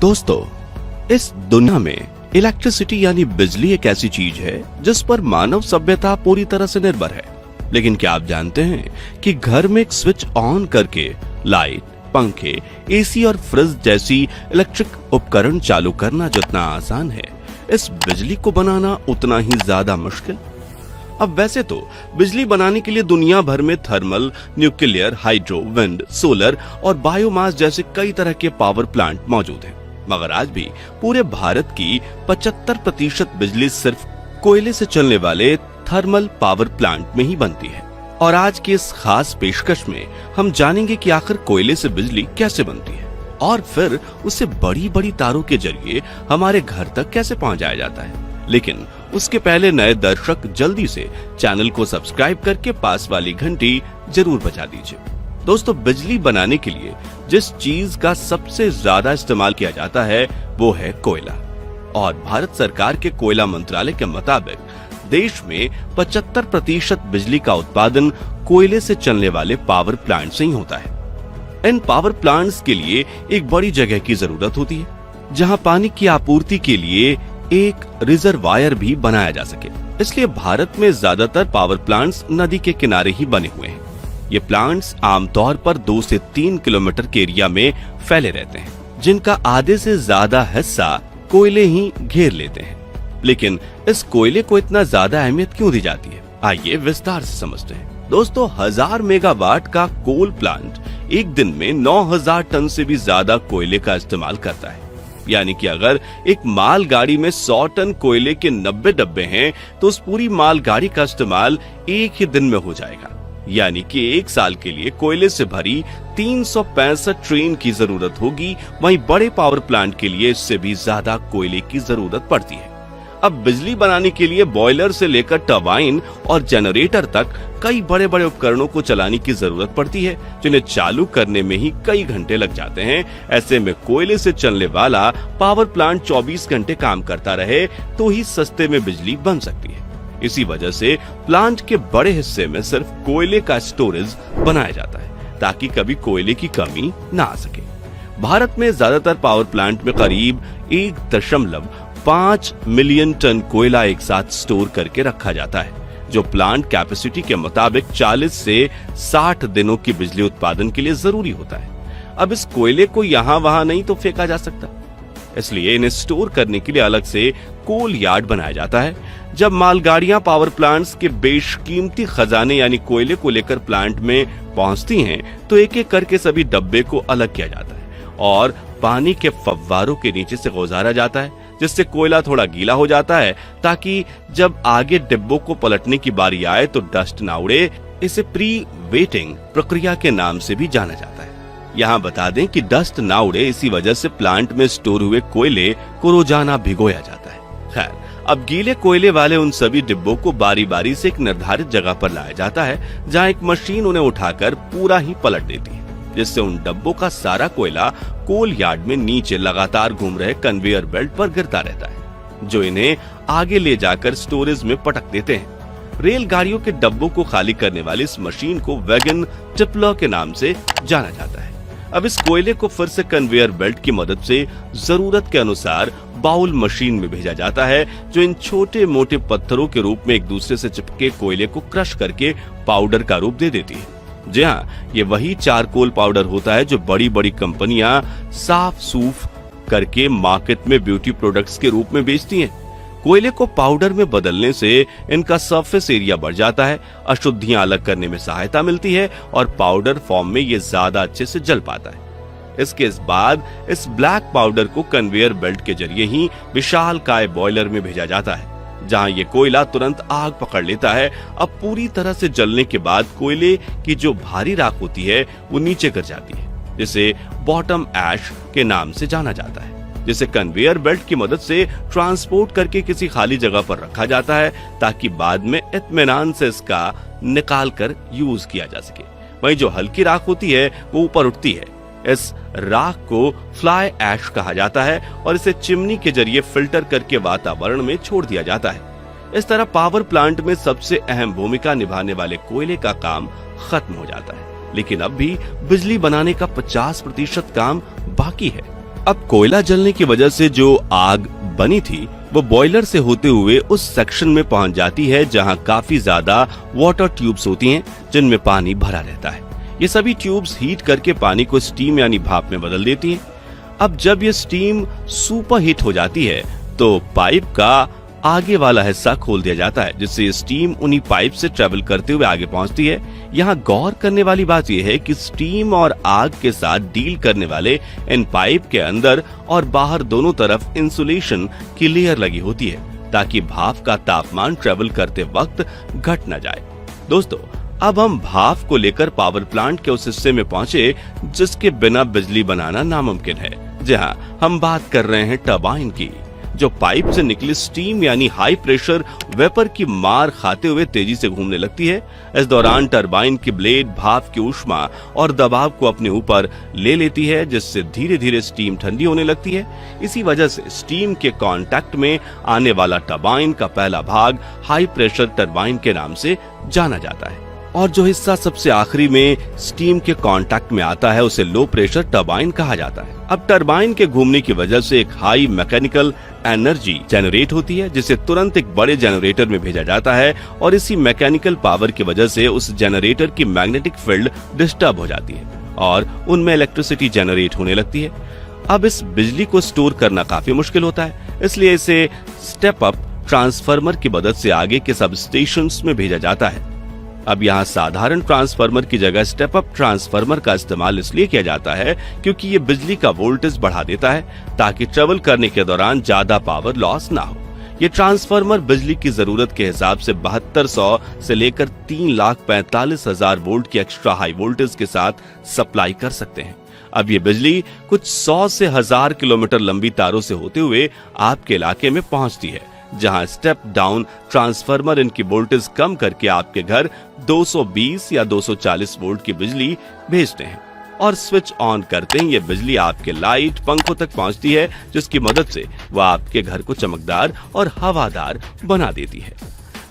दोस्तों, इस दुनिया में इलेक्ट्रिसिटी यानी बिजली एक ऐसी चीज है जिस पर मानव सभ्यता पूरी तरह से निर्भर है। लेकिन क्या आप जानते हैं कि घर में एक स्विच ऑन करके लाइट, पंखे, एसी और फ्रिज जैसी इलेक्ट्रिक उपकरण चालू करना जितना आसान है, इस बिजली को बनाना उतना ही ज्यादा मुश्किल। अब वैसे तो बिजली बनाने के लिए दुनिया भर में thermal, nuclear, hydro, wind, solar और बायोमास जैसे कई तरह के पावर प्लांट मौजूद हैं। मगर आज भी पूरे भारत की 75% बिजली सिर्फ कोयले से चलने वाले थर्मल पावर प्लांट में ही बनती है। और आज की इस खास पेशकश में हम जानेंगे कि आखिर कोयले से बिजली कैसे बनती है और फिर उसे बड़ी बड़ी तारों के जरिए हमारे घर तक कैसे पहुंचाया जाता है। लेकिन उसके पहले नए दर्शक जल्दी से चैनल को सब्सक्राइब करके पास वाली घंटी जरूर बजा दीजिए। दोस्तों, बिजली बनाने के लिए जिस चीज का सबसे ज्यादा इस्तेमाल किया जाता है वो है कोयला। और भारत सरकार के कोयला मंत्रालय के मुताबिक देश में 75% बिजली का उत्पादन कोयले से चलने वाले पावर प्लांट से ही होता है। इन पावर प्लांट्स के लिए एक बड़ी जगह की जरूरत होती है जहां पानी की आपूर्ति के लिए एक रिजर्वायर भी बनाया जा सके। इसलिए भारत में ज्यादातर पावर प्लांट्स नदी के किनारे ही बने हुए हैं। ये प्लांट्स आमतौर पर 2 से 3 किलोमीटर के एरिया में फैले रहते हैं, जिनका आधे से ज्यादा हिस्सा कोयले ही घेर लेते हैं। लेकिन इस कोयले को इतना ज्यादा अहमियत क्यों दी जाती है, आइए विस्तार से समझते हैं। दोस्तों, 1000 मेगावाट का कोल प्लांट एक दिन में 9000 टन से भी ज्यादा कोयले का इस्तेमाल करता है। यानी कि अगर एक मालगाड़ी में 100 टन कोयले के 90 डब्बे हैं तो उस पूरी मालगाड़ी का इस्तेमाल एक ही दिन में हो जाएगा। यानी कि एक साल के लिए कोयले से भरी 365 ट्रेन की जरूरत होगी। वहीं बड़े पावर प्लांट के लिए इससे भी ज्यादा कोयले की जरूरत पड़ती है। अब बिजली बनाने के लिए बॉयलर से लेकर टरबाइन और जनरेटर तक कई बड़े बड़े उपकरणों को चलाने की जरूरत पड़ती है, जिन्हें चालू करने में ही कई घंटे लग जाते हैं। ऐसे में कोयले से चलने वाला पावर प्लांट 24 घंटे काम करता रहे तो ही सस्ते में बिजली बन सकती है। इसी वजह से प्लांट के बड़े हिस्से में सिर्फ कोयले का स्टोरेज बनाया जाता है ताकि कभी कोयले की कमी ना आ सके। भारत में ज्यादातर पावर प्लांट में करीब 1.5 मिलियन टन कोयला एक साथ स्टोर करके रखा जाता है, जो प्लांट कैपेसिटी के मुताबिक 40 से 60 दिनों की बिजली उत्पादन के लिए जरूरी होता है। अब इस कोयले को यहाँ वहां नहीं तो फेंका जा सकता, इसलिए इन्हें स्टोर करने के लिए अलग से कोल यार्ड बनाया जाता है। जब मालगाड़ियां पावर प्लांट्स के बेशकीमती खजाने यानी कोयले को लेकर प्लांट में पहुंचती हैं, तो एक एक करके सभी डब्बे को अलग किया जाता है और पानी के फव्वारों के नीचे से गुजारा जाता है, जिससे कोयला थोड़ा गीला हो जाता है ताकि जब आगे डिब्बों को पलटने की बारी आए तो डस्ट ना उड़े। इसे प्री वेटिंग प्रक्रिया के नाम से भी जाना जाता है। यहाँ बता दें कि डस्ट ना उड़े, इसी वजह से प्लांट में स्टोर हुए कोयले को रोजाना भिगोया जाता है। खैर, अब गीले कोयले वाले उन सभी डिब्बों को बारी बारी से एक निर्धारित जगह पर लाया जाता है, जहाँ एक मशीन उन्हें उठाकर पूरा ही पलट देती है, जिससे उन डब्बों का सारा कोयला कोल यार्ड में नीचे लगातार घूम रहे कन्वेयर बेल्ट पर गिरता रहता है, जो इन्हें आगे ले जाकर स्टोरेज में पटक देते हैं। रेलगाड़ियों के डब्बों को खाली करने वाली इस मशीन को वैगन टिपलर के नाम से जाना जाता है। अब इस कोयले को फिर से कन्वेयर बेल्ट की मदद से जरूरत के अनुसार बाउल मशीन में भेजा जाता है, जो इन छोटे मोटे पत्थरों के रूप में एक दूसरे से चिपके कोयले को क्रश करके पाउडर का रूप दे देती है। जी हाँ, ये वही चारकोल पाउडर होता है जो बड़ी बड़ी कंपनियां साफ सूफ करके मार्केट में ब्यूटी प्रोडक्ट्स के रूप में बेचती हैं। कोयले को पाउडर में बदलने से इनका सरफेस एरिया बढ़ जाता है, अशुद्धियां अलग करने में सहायता मिलती है और पाउडर फॉर्म में ये ज्यादा अच्छे से जल पाता है। इसके बाद इस ब्लैक पाउडर को कन्वेयर बेल्ट के जरिए ही विशालकाय बॉयलर में भेजा जाता है, जहां ये कोयला तुरंत आग पकड़ लेता है। अब पूरी तरह से जलने के बाद कोयले की जो भारी राख होती है वो नीचे गिर जाती है, जिसे बॉटम ऐश के नाम से जाना जाता है, जिसे कन्वेयर बेल्ट की मदद से ट्रांसपोर्ट करके किसी खाली जगह पर रखा जाता है ताकि बाद में इत्मीनान से इसका निकाल कर यूज किया जा सके। वहीं जो हल्की राख होती है वो ऊपर उठती है। इस राख को फ्लाई ऐश कहा जाता है और इसे चिमनी के जरिए फिल्टर करके वातावरण में छोड़ दिया जाता है। इस तरह पावर प्लांट में सबसे अहम भूमिका निभाने वाले कोयले का काम खत्म हो जाता है, लेकिन अब भी बिजली बनाने का 50% काम बाकी है। अब कोयला जलने की वजह से जो आग बनी थी वो बॉयलर से होते हुए उस सेक्शन में पहुंच जाती है जहां काफी ज्यादा वाटर ट्यूब्स होती हैं जिनमें पानी भरा रहता है। ये सभी ट्यूब्स हीट करके पानी को स्टीम यानी भाप में बदल देती हैं। अब जब ये स्टीम सुपर हीट हो जाती है तो पाइप का आगे वाला हिस्सा खोल दिया जाता है, जिससे स्टीम उन्हीं पाइप से ट्रेवल करते हुए आगे पहुंचती है। यहाँ गौर करने वाली बात यह है कि स्टीम और आग के साथ डील करने वाले इन पाइप के अंदर और बाहर दोनों तरफ इंसुलेशन की लेयर लगी होती है ताकि भाप का तापमान ट्रेवल करते वक्त घट न जाए। दोस्तों, अब हम भाप को लेकर पावर प्लांट के उस हिस्से में पहुंचे जिसके बिना बिजली बनाना नामुमकिन है। जहां हम बात कर रहे हैं टरबाइन की, जो पाइप से निकली स्टीम यानी हाई प्रेशर वेपर की मार खाते हुए तेजी से घूमने लगती है। इस दौरान टरबाइन की ब्लेड भाप की ऊष्मा और दबाव को अपने ऊपर ले लेती है, जिससे धीरे धीरे स्टीम ठंडी होने लगती है। इसी वजह से स्टीम के कांटेक्ट में आने वाला टरबाइन का पहला भाग हाई प्रेशर टरबाइन के नाम से जाना जाता है और जो हिस्सा सबसे आखिरी में स्टीम के कांटेक्ट में आता है उसे लो प्रेशर टरबाइन कहा जाता है। अब टरबाइन के घूमने की वजह से एक हाई मैकेनिकल एनर्जी जनरेट होती है, जिसे तुरंत एक बड़े जनरेटर में भेजा जाता है और इसी मैकेनिकल पावर की वजह से उस जनरेटर की मैग्नेटिक फील्ड डिस्टर्ब हो जाती है और उनमें इलेक्ट्रिसिटी जनरेट होने लगती है। अब इस बिजली को स्टोर करना काफी मुश्किल होता है, इसलिए इसे स्टेप अप ट्रांसफार्मर की मदद से आगे के सब स्टेशंस में भेजा जाता है। अब यहाँ साधारण ट्रांसफार्मर की जगह स्टेप अप ट्रांसफार्मर का इस्तेमाल इसलिए किया जाता है क्योंकि ये बिजली का वोल्टेज बढ़ा देता है ताकि ट्रेवल करने के दौरान ज्यादा पावर लॉस ना हो। ये ट्रांसफार्मर बिजली की जरूरत के हिसाब से 7200 से लेकर 3,45,000 वोल्ट की एक्स्ट्रा हाई वोल्टेज के साथ सप्लाई कर सकते हैं। अब ये बिजली कुछ 100 से 1000 किलोमीटर लंबी तारों से होते हुए आपके इलाके में पहुंचती है, जहां स्टेप डाउन ट्रांसफार्मर इनकी वोल्टेज कम करके आपके घर 220 या 240 वोल्ट की बिजली भेजते हैं और स्विच ऑन करते ही ये बिजली आपके लाइट पंखों तक पहुंचती है, जिसकी मदद से वह आपके घर को चमकदार और हवादार बना देती है।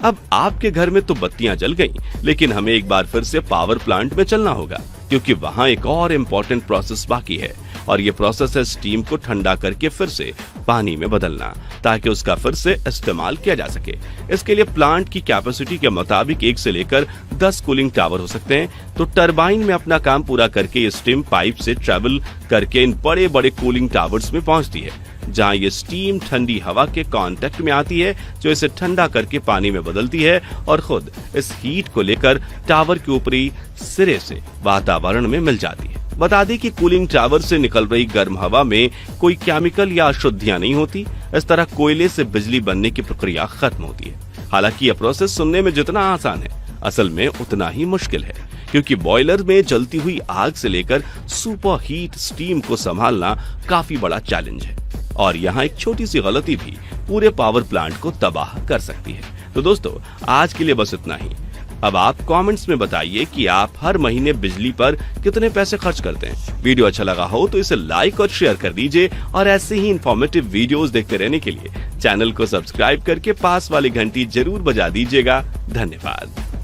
अब आपके घर में तो बत्तियां जल गईं, लेकिन हमें एक बार फिर से पावर प्लांट में चलना होगा क्योंकि वहां एक और इम्पोर्टेंट प्रोसेस बाकी है और ये प्रोसेस है स्टीम को ठंडा करके फिर से पानी में बदलना ताकि उसका फिर से इस्तेमाल किया जा सके। इसके लिए प्लांट की कैपेसिटी के मुताबिक 1 से लेकर 10 कूलिंग टावर हो सकते हैं। तो टरबाइन में अपना काम पूरा करके ये स्टीम पाइप से ट्रेवल करके इन बड़े बड़े कूलिंग टावर्स में पहुंचती है, जहां ये स्टीम ठंडी हवा के कांटेक्ट में आती है जो इसे ठंडा करके पानी में बदलती है और खुद इस हीट को लेकर टावर के ऊपरी सिरे से वातावरण में मिल जाती है। बता दें कि कूलिंग टावर से निकल रही गर्म हवा में कोई केमिकल या अशुद्धियां नहीं होती। इस तरह कोयले से बिजली बनने की प्रक्रिया खत्म होती है। हालांकि यह प्रोसेस सुनने में जितना आसान है, असल में उतना ही मुश्किल है क्योंकि बॉयलर में जलती हुई आग से लेकर सुपर हीट स्टीम को संभालना काफी बड़ा चैलेंज है और यहाँ एक छोटी सी गलती भी पूरे पावर प्लांट को तबाह कर सकती है। तो दोस्तों, आज के लिए बस इतना ही। अब आप कमेंट्स में बताइए कि आप हर महीने बिजली पर कितने पैसे खर्च करते हैं। वीडियो अच्छा लगा हो तो इसे लाइक और शेयर कर दीजिए और ऐसे ही इंफॉर्मेटिव वीडियोस देखते रहने के लिए चैनल को सब्सक्राइब करके पास वाली घंटी जरूर बजा दीजिएगा। धन्यवाद।